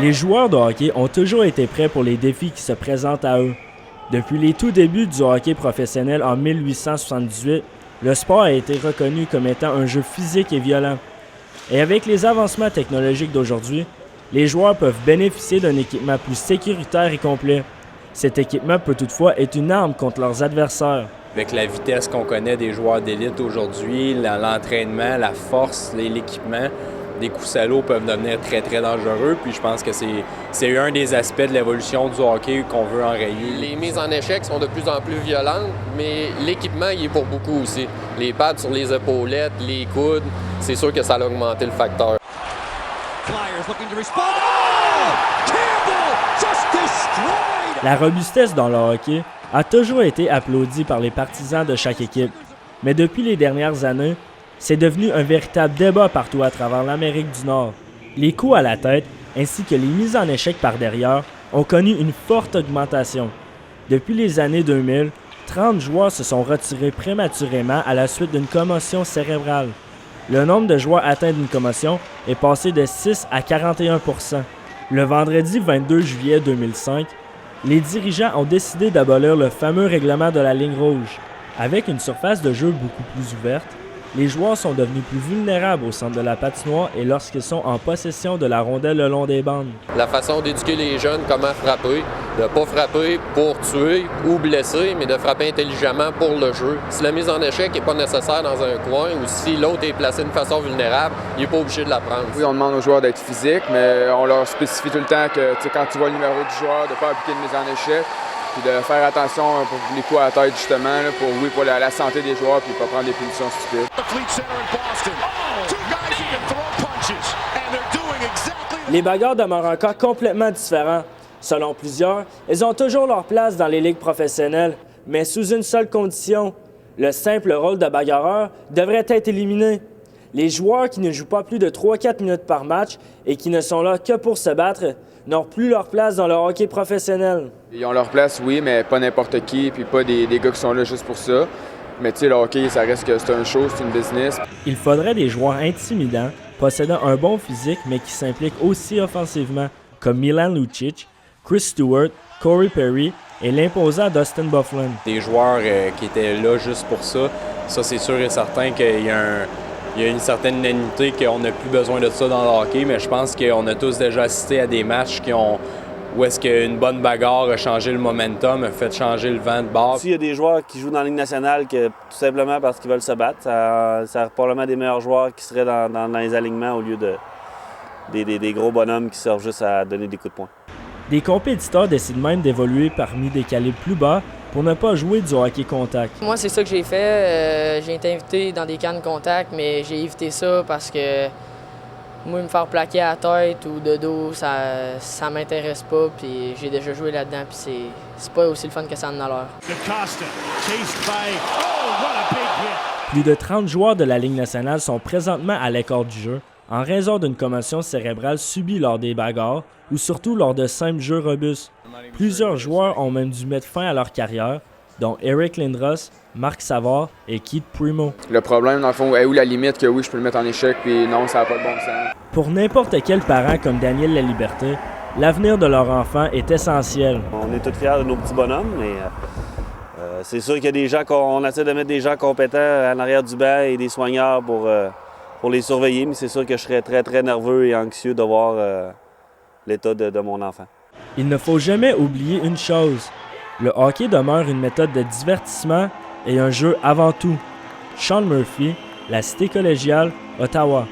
Les joueurs de hockey ont toujours été prêts pour les défis qui se présentent à eux. Depuis les tout débuts du hockey professionnel en 1878, le sport a été reconnu comme étant un jeu physique et violent. Et avec les avancements technologiques d'aujourd'hui, les joueurs peuvent bénéficier d'un équipement plus sécuritaire et complet. Cet équipement peut toutefois être une arme contre leurs adversaires. Avec la vitesse qu'on connaît des joueurs d'élite aujourd'hui, l'entraînement, la force, l'équipement, des coups salauds peuvent devenir très, très dangereux. Puis je pense que c'est un des aspects de l'évolution du hockey qu'on veut enrayer. Les mises en échec sont de plus en plus violentes, mais l'équipement y est pour beaucoup aussi. Les pads sur les épaulettes, les coudes, c'est sûr que ça a augmenté le facteur. La robustesse dans le hockey a toujours été applaudie par les partisans de chaque équipe. Mais depuis les dernières années, c'est devenu un véritable débat partout à travers l'Amérique du Nord. Les coups à la tête, ainsi que les mises en échec par derrière, ont connu une forte augmentation. Depuis les années 2000, 30 joueurs se sont retirés prématurément à la suite d'une commotion cérébrale. Le nombre de joueurs atteints d'une commotion est passé de 6 à 41 %. Le vendredi 22 juillet 2005, les dirigeants ont décidé d'abolir le fameux règlement de la ligne rouge. Avec une surface de jeu beaucoup plus ouverte, les joueurs sont devenus plus vulnérables au centre de la patinoire et lorsqu'ils sont en possession de la rondelle le long des bandes. La façon d'éduquer les jeunes comment frapper, de ne pas frapper pour tuer ou blesser, mais de frapper intelligemment pour le jeu. Si la mise en échec n'est pas nécessaire dans un coin ou si l'autre est placé d'une façon vulnérable, il n'est pas obligé de la prendre. Oui, on demande aux joueurs d'être physiques, mais on leur spécifie tout le temps que quand tu vois le numéro du joueur, de ne pas appliquer une mise en échec. Puis de faire attention pour les coups à la tête, justement, là, pour la santé des joueurs, puis pas prendre des punitions stupides. Les bagarres demeurent un cas complètement différent. Selon plusieurs, elles ont toujours leur place dans les ligues professionnelles, mais sous une seule condition. Le simple rôle de bagarreur devrait être éliminé. Les joueurs qui ne jouent pas plus de 3-4 minutes par match et qui ne sont là que pour se battre n'ont plus leur place dans le hockey professionnel. Ils ont leur place, oui, mais pas n'importe qui, puis pas des gars qui sont là juste pour ça. Mais tu sais, le hockey, ça reste que c'est un show, c'est une business. Il faudrait des joueurs intimidants, possédant un bon physique, mais qui s'impliquent aussi offensivement, comme Milan Lucic, Chris Stewart, Corey Perry et l'imposant Dustin Byfuglien. Des joueurs qui étaient là juste pour ça, c'est sûr et certain qu'il y a une certaine unanimité qu'on n'a plus besoin de ça dans le hockey, mais je pense qu'on a tous déjà assisté à des matchs où est-ce qu'une bonne bagarre a changé le momentum, a fait changer le vent de bord. S'il y a des joueurs qui jouent dans la Ligue nationale que, tout simplement parce qu'ils veulent se battre, ça a probablement des meilleurs joueurs qui seraient dans les alignements au lieu des gros bonhommes qui servent juste à donner des coups de poing. Des compétiteurs décident même d'évoluer parmi des calibres plus bas pour ne pas jouer du hockey contact. Moi, c'est ça que j'ai fait. J'ai été invité dans des camps de contact, mais j'ai évité ça parce que moi, me faire plaquer à la tête ou de dos, ça m'intéresse pas. Puis j'ai déjà joué là-dedans, puis c'est pas aussi le fun que ça en a l'air. Plus de 30 joueurs de la Ligue nationale sont présentement à l'écart du jeu en raison d'une commotion cérébrale subie lors des bagarres ou surtout lors de simples jeux robustes. Plusieurs joueurs ont même dû mettre fin à leur carrière, dont Eric Lindros, Marc Savard et Keith Primeau. Le problème, dans le fond, est où la limite que oui, je peux le mettre en échec, puis non, ça n'a pas de bon sens. Pour n'importe quel parent comme Daniel Laliberté, l'avenir de leur enfant est essentiel. On est tous fiers de nos petits bonhommes, mais c'est sûr qu'il y a des gens qu'on essaie de mettre des gens compétents en arrière du banc et des soigneurs pour les surveiller, mais c'est sûr que je serais très, très nerveux et anxieux de voir l'état de mon enfant. Il ne faut jamais oublier une chose. Le hockey demeure une méthode de divertissement et un jeu avant tout. Sean Murphy, La Cité collégiale, Ottawa.